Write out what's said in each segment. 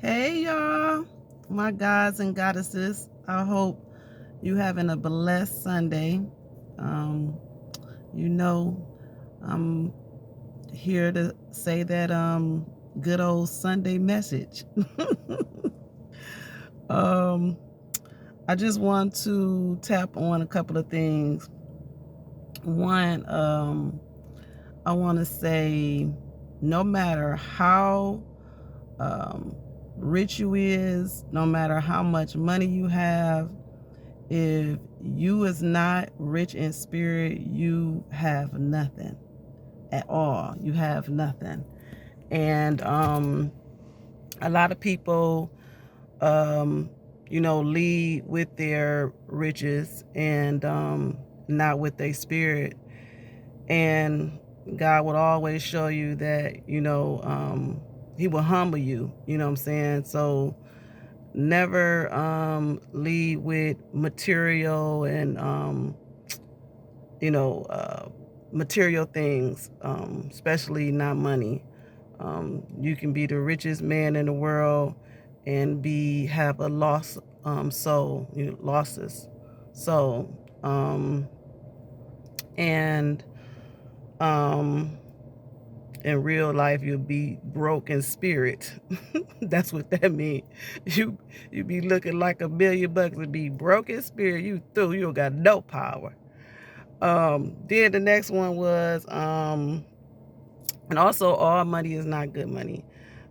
Hey y'all, my gods and goddesses. I hope you having a blessed Sunday. Um, you know, I'm here to say that good old Sunday message. um, I just want to tap on a couple of things. One, I want to say no matter how um, rich you is, no matter how much money you have, if you is not rich in spirit, you have nothing at all. You have nothing. And a lot of people, um, lead with their riches and not with their spirit. And God would always show you that, He will humble you, you know what I'm saying? So never lead with material and you know uh, material things, especially not money. You can be the richest man in the world and be have a lost soul, losses soul, and um in real life you'll be broke in spirit. That's what that means. You be looking like $1 million and be broke in spirit. You don't got no power. Then the next one was and also all money is not good money.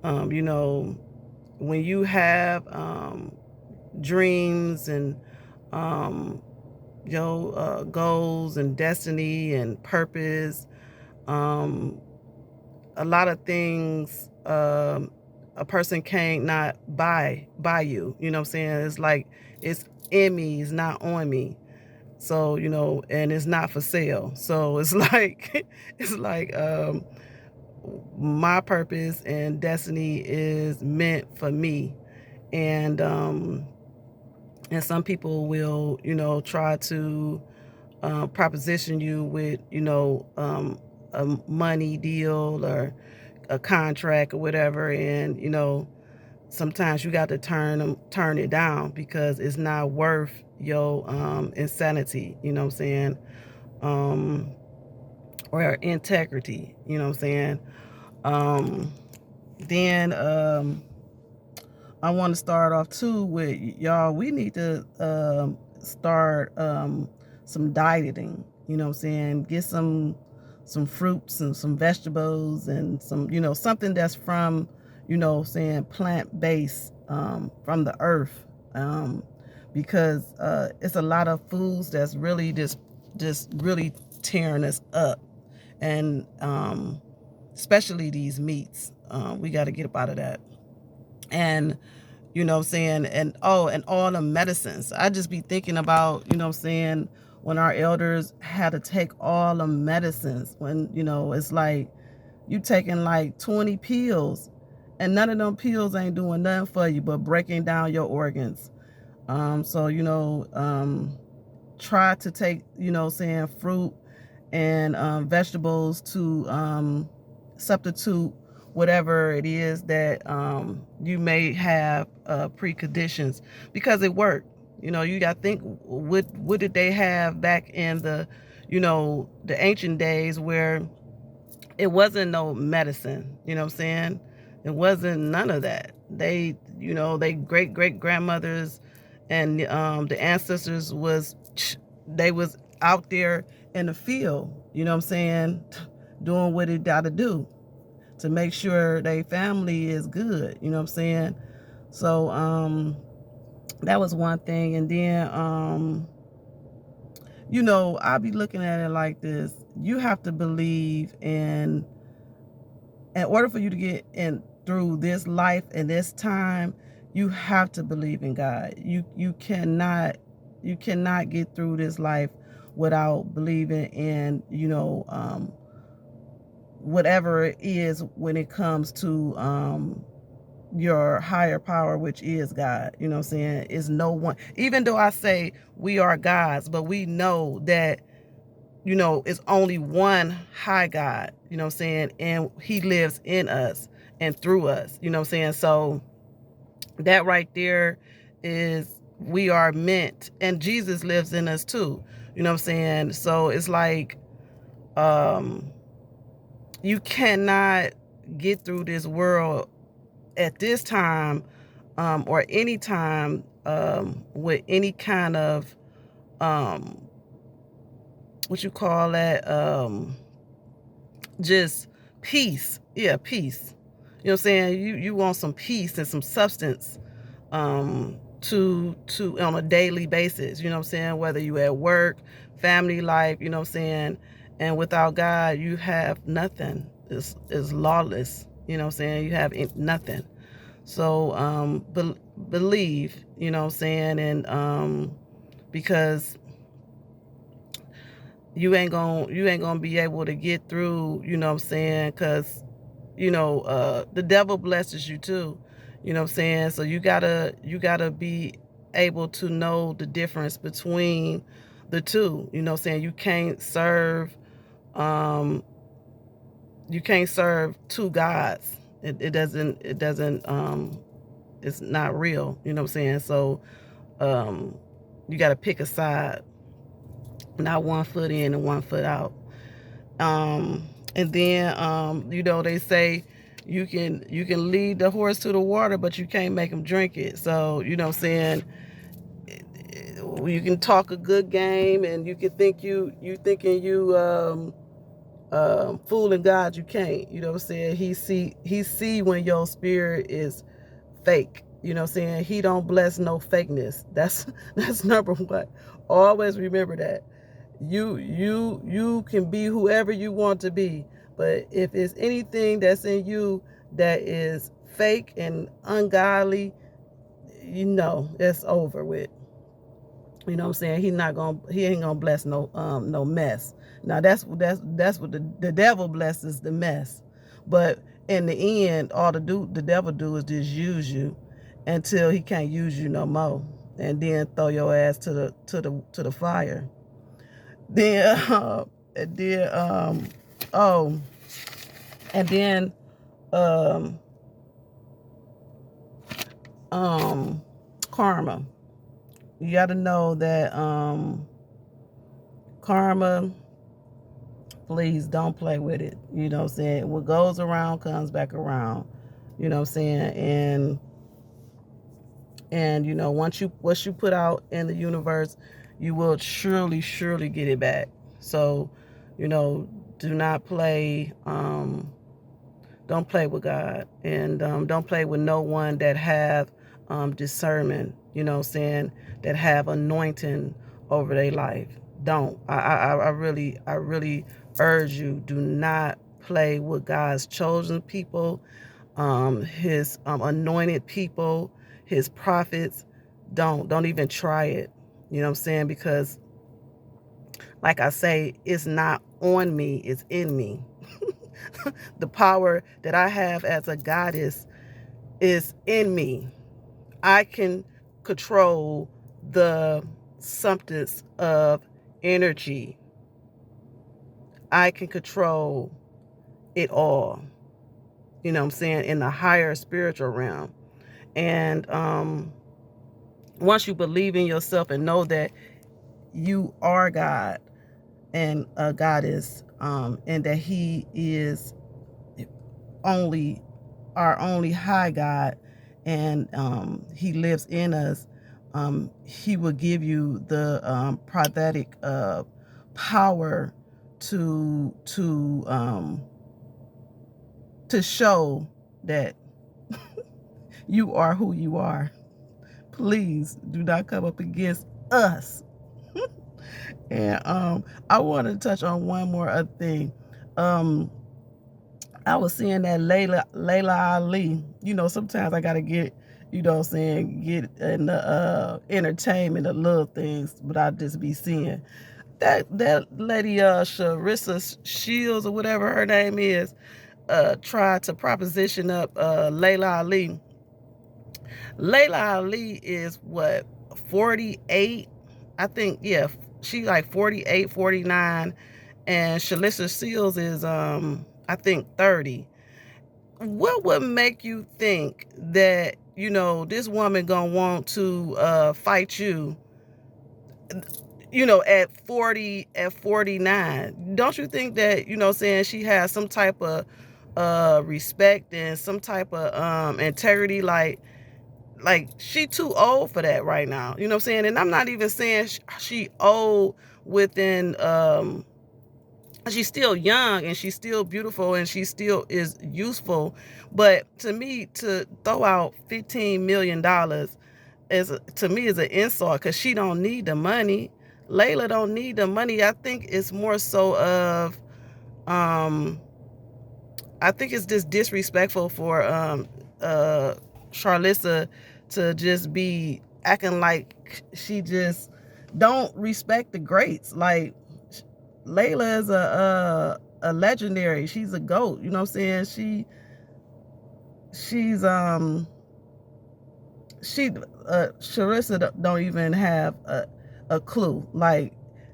You know, when you have dreams and um your goals and destiny and purpose, um a lot of things a person can't not buy you. You know what I'm saying? It's like it's in me, it's not on me. So, and it's not for sale. So it's like it's like my purpose and destiny is meant for me. And some people will, try to proposition you with, a money deal or a contract or whatever. And, sometimes you got to turn it down because it's not worth your insanity, you know what I'm saying? Um, or integrity, you know what I'm saying? Um, then I want to start off too with y'all. We need to start some dieting. You know what I'm saying? Get some fruits and some vegetables and some, something that's from, saying plant based, from the earth. Because it's a lot of foods that's really just really tearing us up, and especially these meats. We got to get up out of that. And you know what I'm saying, and all the medicines. I just be thinking about, what I'm saying, when our elders had to take all the medicines, when, it's like you taking like 20 pills and none of them pills ain't doing nothing for you but breaking down your organs. So try to take, saying fruit and vegetables to substitute whatever it is that you may have preconditions, because it worked. You got to think, what did they have back in the ancient days, where it wasn't no medicine, you know what I'm saying? It wasn't none of that. They great grandmothers and the ancestors they was out there in the field, you know what I'm saying, doing what it got to do to make sure their family is good, you know what I'm saying? So that was one thing. And then I'll be looking at it like this. You have to believe in order for you to get in through this life and this time. You have to believe in God. You cannot get through this life without believing in whatever it is, when it comes to your higher power, which is God. You know what I'm saying? Is no one, even though I say we are gods, but we know that it's only one high God, you know what I'm saying? And he lives in us and through us, you know what I'm saying? So That right there is, we are meant, and Jesus lives in us too. You know what I'm saying? So it's like, um, you cannot get through this world at this time, or any time, with any kind of, um, what you call that, just peace. Yeah, peace. You know what I'm saying? You want some peace and some substance, to on a daily basis. You know what I'm saying? Whether you at work, family life. You know what I'm saying? And without God, you have nothing. It's lawless. You know what I'm saying? You have nothing. So believe. You know what I'm saying? And because you ain't gonna be able to get through, you know what I'm saying, because the devil blesses you too, you know what I'm saying. So you gotta be able to know the difference between the two. You know what I'm saying. Um you can't serve two gods. It doesn't it's not real, you know what I'm saying. So um you got to pick a side, not one foot in and one foot out. And then they say you can lead the horse to the water, but you can't make him drink it. So you know what I'm saying, you can talk a good game, and you can think you thinking you fooling God. You can't. You know what I'm saying. He see when your spirit is fake. You know what I'm saying. He don't bless no fakeness. That's number one. Always remember that. You can be whoever you want to be, but if it's anything that's in you that is fake and ungodly, it's over with. You know what I'm saying. He ain't gonna bless no mess. Now that's what the devil blesses, the mess. But in the end, all the devil do is just use you until he can't use you no more, and then throw your ass to the fire. Then and then oh and then um um karma. You got to know that karma, please don't play with it. You know what I'm saying? What goes around comes back around. You know what I'm saying? And once you put out in the universe, you will surely get it back. So, do not play, don't play with God, and don't play with no one that have discernment, you know what I'm saying, that have anointing over their life. Don't. I really urge you, do not play with God's chosen people, his anointed people, his prophets. Don't even try it. You know what I'm saying? Because like I say, it's not on me, it's in me. The power that I have as a goddess is in me. I can control the substance of energy. I can control it all. You know what I'm saying? In the higher spiritual realm. And once you believe in yourself and know that you are God and a goddess, and that He is only our only high God, and He lives in us, He will give you the prophetic power to show that you are who you are. Please do not come up against us. And I want to touch on one more other thing. I was seeing that Layla Ali. Sometimes I gotta get, get in the entertainment of little things, but I just be seeing that lady, Sharissa Shields or whatever her name is, tried to proposition up Layla Ali. Layla Ali is what, 48? I think, yeah, she like 48, 49, and Shalissa Seals is I think 30. What would make you think that you know, this woman gonna want to fight you, you know, at 40, at 49. Don't you think that, you know, saying she has some type of respect and some type of integrity? Like she too old for that right now. You know what I'm saying? And I'm not even saying she old within she's still young and she's still beautiful and she still is useful. But to me, to throw out $15 million to me is an insult, because she don't need the money. Layla don't need the money. I think it's more so of I think it's just disrespectful for Charlissa to just be acting like she just don't respect the greats. Like, Layla is a legendary. She's a GOAT. You know what I'm saying? She's Charissa don't even have a clue. Like,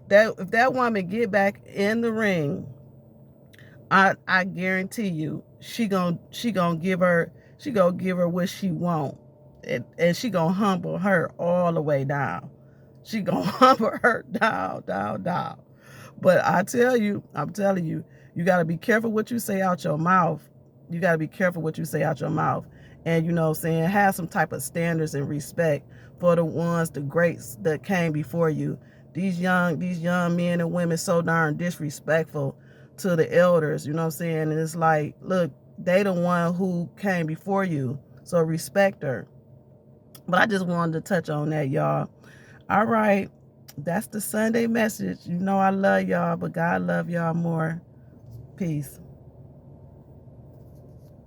that if that woman get back in the ring, I guarantee you she gonna give her what she want, and she gonna humble her all the way down. She gonna humble her down. But I'm telling you, you gotta be careful what you say out your mouth. You gotta be careful what you say out your mouth. And, you know what I'm saying, have some type of standards and respect for the greats that came before you. These young men and women so darn disrespectful to the elders, you know what I'm saying? And it's like, look, they the one who came before you, so respect her. But I just wanted to touch on that, y'all. All right, that's the Sunday message. You know I love y'all, but God love y'all more. Peace.